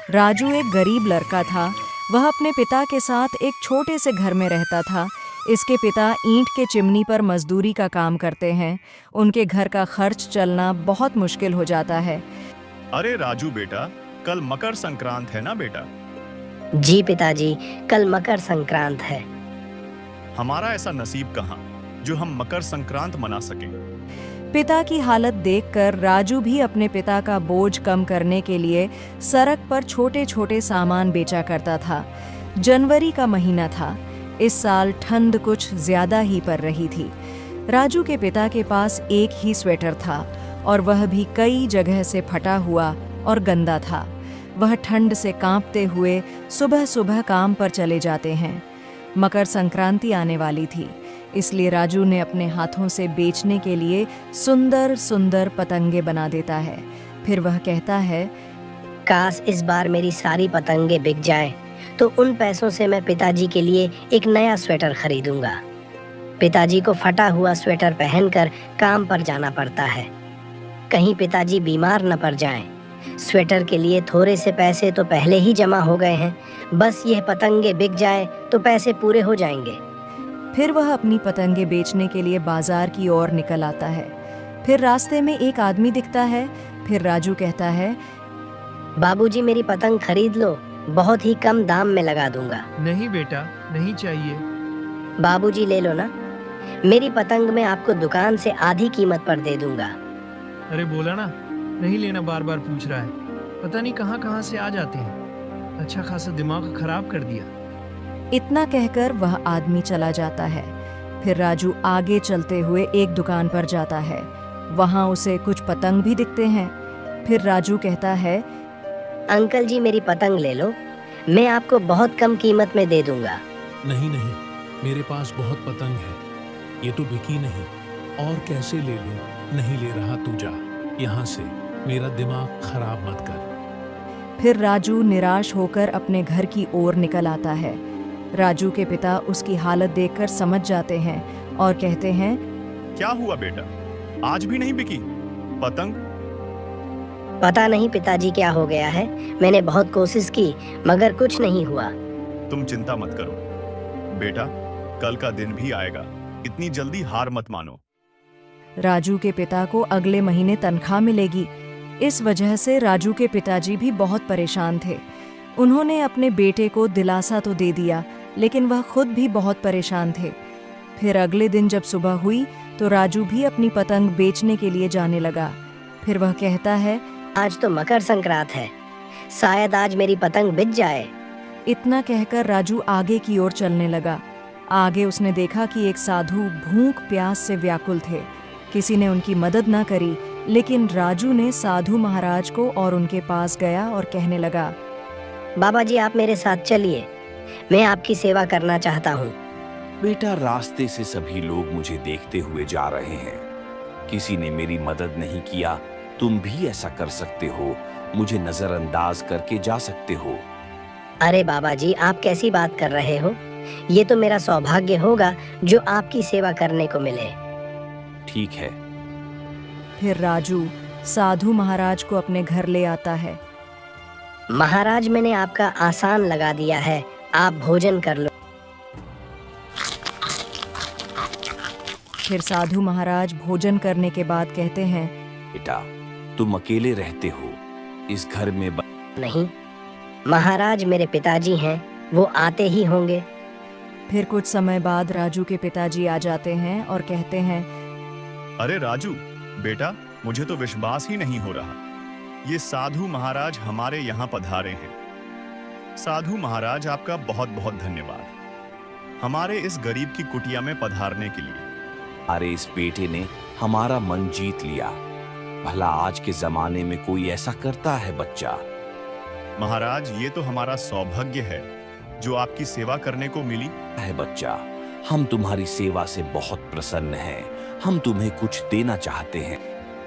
राजू एक गरीब लड़का था। वह अपने पिता के साथ एक छोटे से घर में रहता था। इसके पिता ईंट के चिमनी पर मजदूरी का काम करते हैं। उनके घर का खर्च चलना बहुत मुश्किल हो जाता है। अरे राजू बेटा, कल मकर संक्रांत है ना बेटा। जी पिताजी, कल मकर संक्रांत है। हमारा ऐसा नसीब कहाँ जो हम मकर संक्रांत मना सकें। पिता की हालत देखकर राजू भी अपने पिता का बोझ कम करने के लिए सड़क पर छोटे छोटे सामान बेचा करता था। जनवरी का महीना था। इस साल ठंड कुछ ज्यादा ही पड़ रही थी। राजू के पिता के पास एक ही स्वेटर था और वह भी कई जगह से फटा हुआ और गंदा था। वह ठंड से कांपते हुए सुबह सुबह काम पर चले जाते हैं। मकर संक्रांति आने वाली थी, इसलिए राजू ने अपने हाथों से बेचने के लिए सुंदर सुंदर पतंगे बना देता है। फिर वह कहता है, काश इस बार मेरी सारी पतंगे बिक जाएं, तो उन पैसों से मैं पिताजी के लिए एक नया स्वेटर खरीदूंगा। पिताजी को फटा हुआ स्वेटर पहनकर काम पर जाना पड़ता है। कहीं पिताजी बीमार न पड़ जाएं। स्वेटर के लिए थोड़े से पैसे तो पहले ही जमा हो गए हैं, बस यह पतंगे बिक जाए तो पैसे पूरे हो जाएंगे। फिर वह अपनी पतंगे बेचने के लिए बाजार की ओर निकल आता है। फिर रास्ते में एक आदमी दिखता है। फिर राजू कहता है, बाबूजी मेरी पतंग खरीद लो, बहुत ही कम दाम में लगा दूंगा। नहीं बेटा, नहीं चाहिए। बाबूजी ले लो ना, मेरी पतंग मैं आपको दुकान से आधी कीमत पर दे दूंगा। अरे बोला ना, नहीं लेना, बार बार पूछ रहा है। पता नहीं कहाँ कहाँ से आ जाते हैं। अच्छा खासा दिमाग खराब कर दिया। इतना कहकर वह आदमी चला जाता है। फिर राजू आगे चलते हुए एक दुकान पर जाता है। वहां उसे कुछ पतंग भी दिखते हैं। फिर राजू कहता है, अंकल जी मेरी पतंग ले लो, मैं आपको बहुत कम कीमत में दे दूंगा। नहीं नहीं, मेरे पास बहुत पतंग है, ये तो बिकी नहीं, और कैसे ले लूं? नहीं ले रहा, तू जा यहाँ से, मेरा दिमाग खराब मत कर। फिर राजू निराश होकर अपने घर की ओर निकल आता है। राजू के पिता उसकी हालत देखकर समझ जाते हैं और कहते हैं, क्या हुआ बेटा, आज भी नहीं बिकी पतंग? पता नहीं पिताजी क्या हो गया है, मैंने बहुत कोशिश की मगर कुछ नहीं हुआ। तुम चिंता मत करो बेटा, कल का दिन भी आएगा, इतनी जल्दी हार मत मानो। राजू के पिता को अगले महीने तनख्वाह मिलेगी। इस वजह से राजू के पिताजी भी बहुत परेशान थे। उन्होंने अपने बेटे को दिलासा तो दे दिया, लेकिन वह खुद भी बहुत परेशान थे। फिर अगले दिन जब सुबह हुई तो राजू भी अपनी पतंग बेचने के लिए जाने लगा। फिर वह कहता है, आज तो मकर संक्रांत है, शायद आज मेरी पतंग बिक जाए। इतना कहकर राजू आगे की ओर चलने लगा। आगे उसने देखा कि एक साधु भूख प्यास से व्याकुल थे। किसी ने उनकी मदद ना करी, लेकिन राजू ने साधु महाराज को और उनके पास गया और कहने लगा, बाबा जी आप मेरे साथ चलिए, मैं आपकी सेवा करना चाहता हूँ। बेटा, रास्ते से सभी लोग मुझे देखते हुए जा रहे हैं, किसी ने मेरी मदद नहीं किया, तुम भी ऐसा कर सकते हो, मुझे नजरअंदाज करके जा सकते हो। अरे बाबा जी आप कैसी बात कर रहे हो, ये तो मेरा सौभाग्य होगा जो आपकी सेवा करने को मिले। ठीक है। फिर राजू साधु महाराज को अपने घर ले आता है। महाराज मैंने आपका आसान लगा दिया है, आप भोजन कर लो। फिर साधु महाराज भोजन करने के बाद कहते हैं, बेटा, तुम अकेले रहते हो इस घर में? नहीं महाराज, मेरे पिताजी हैं, वो आते ही होंगे। फिर कुछ समय बाद राजू के पिताजी आ जाते हैं और कहते हैं, अरे राजू बेटा, मुझे तो विश्वास ही नहीं हो रहा, ये साधु महाराज हमारे यहाँ पधारे हैं। साधु महाराज आपका बहुत बहुत धन्यवाद, हमारे इस गरीब की कुटिया में पधारने के लिए। अरे इस बेटे ने हमारा मन जीत लिया, भला आज के जमाने में कोई ऐसा करता है बच्चा? महाराज ये तो हमारा सौभाग्य है जो आपकी सेवा करने को मिली है बच्चा, हम तुम्हारी सेवा से बहुत प्रसन्न हैं, हम तुम्हें कुछ देना चाहते हैं।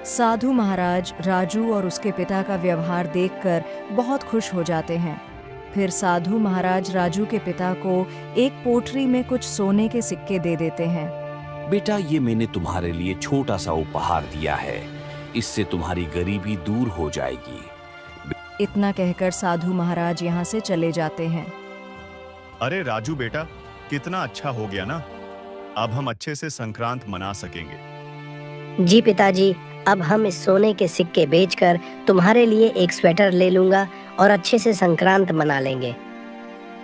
साधु महाराज राजू और उसके पिता का व्यवहार देखकर बहुत खुश हो जाते हैं। फिर साधु महाराज राजू के पिता को एक पोटली में कुछ सोने के सिक्के दे देते हैं। बेटा, ये मैंने तुम्हारे लिए छोटा सा उपहार दिया है, इससे तुम्हारी गरीबी दूर हो जाएगी। इतना कहकर साधु महाराज यहाँ से चले जाते हैं। अरे राजू बेटा, कितना अच्छा हो गया ना। अब हम अच्छे से संक्रांत मना सकेंगे। जी पिताजी, अब हम इस सोने के सिक्के बेचकर तुम्हारे लिए एक स्वेटर ले लूंगा और अच्छे से संक्रांत मना लेंगे।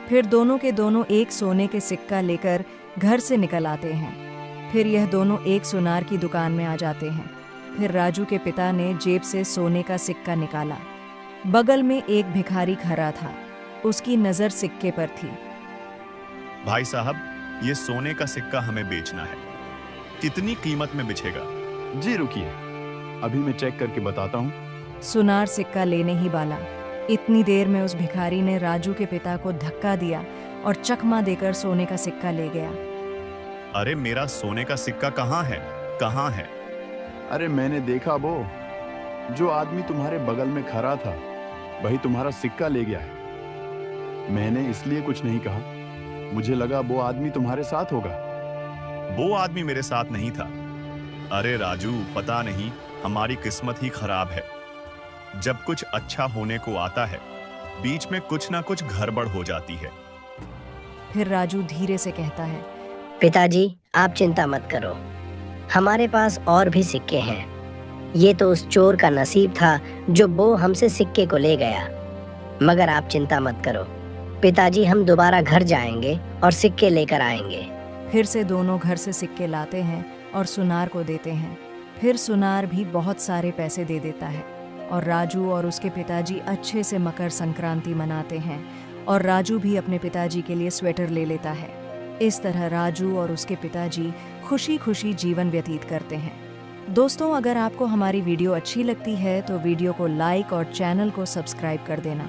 फिर दोनों के दोनों एक सोने के सिक्का लेकर घर से निकल आते हैं। फिर यह दोनों एक सुनार की दुकान में आ जाते हैं। फिर राजू के पिता ने जेब से सोने का सिक्का निकाला। बगल में एक भिखारी खड़ा था। उसकी नजर सिक्के पर थी। भाई साहब, ये सोने का सिक्का हमें बेचना है। कितनी कीमत में बिचेगा? जी रुकिए, अभी मैं चेक करके बताता हूँ। सुनार सिक्का लेने ही वाला इतनी देर में उस भिखारी ने राजू के पिता को धक्का दिया और चकमा देकर सोने का सिक्का ले गया। अरे मेरा सोने का सिक्का कहाँ है? कहाँ है? अरे मैंने देखा वो, जो आदमी तुम्हारे बगल में खड़ा था वही तुम्हारा सिक्का ले गया है। मैंने इसलिए कुछ नहीं कहा, मुझे लगा वो आदमी तुम्हारे साथ होगा। वो आदमी मेरे साथ नहीं था। अरे राजू, पता नहीं हमारी किस्मत ही खराब है। जब कुछ अच्छा होने को आता है, बीच में कुछ ना कुछ गड़बड़ हो जाती है। फिर राजू धीरे से कहता है, पिताजी आप चिंता मत करो, हमारे पास और भी सिक्के हैं। ये तो उस चोर का नसीब था जो वो हमसे सिक्के को ले गया। मगर आप चिंता मत करो पिताजी, हम दोबारा घर जाएंगे और सिक्के लेकर आएंगे। फिर से दोनों घर से सिक्के लाते हैं और सुनार को देते हैं। फिर सुनार भी बहुत सारे पैसे दे देता है और राजू और उसके पिताजी अच्छे से मकर संक्रांति मनाते हैं और राजू भी अपने पिताजी के लिए स्वेटर ले लेता है। इस तरह राजू और उसके पिताजी खुशी खुशी जीवन व्यतीत करते हैं। दोस्तों, अगर आपको हमारी वीडियो अच्छी लगती है तो वीडियो को लाइक और चैनल को सब्सक्राइब कर देना।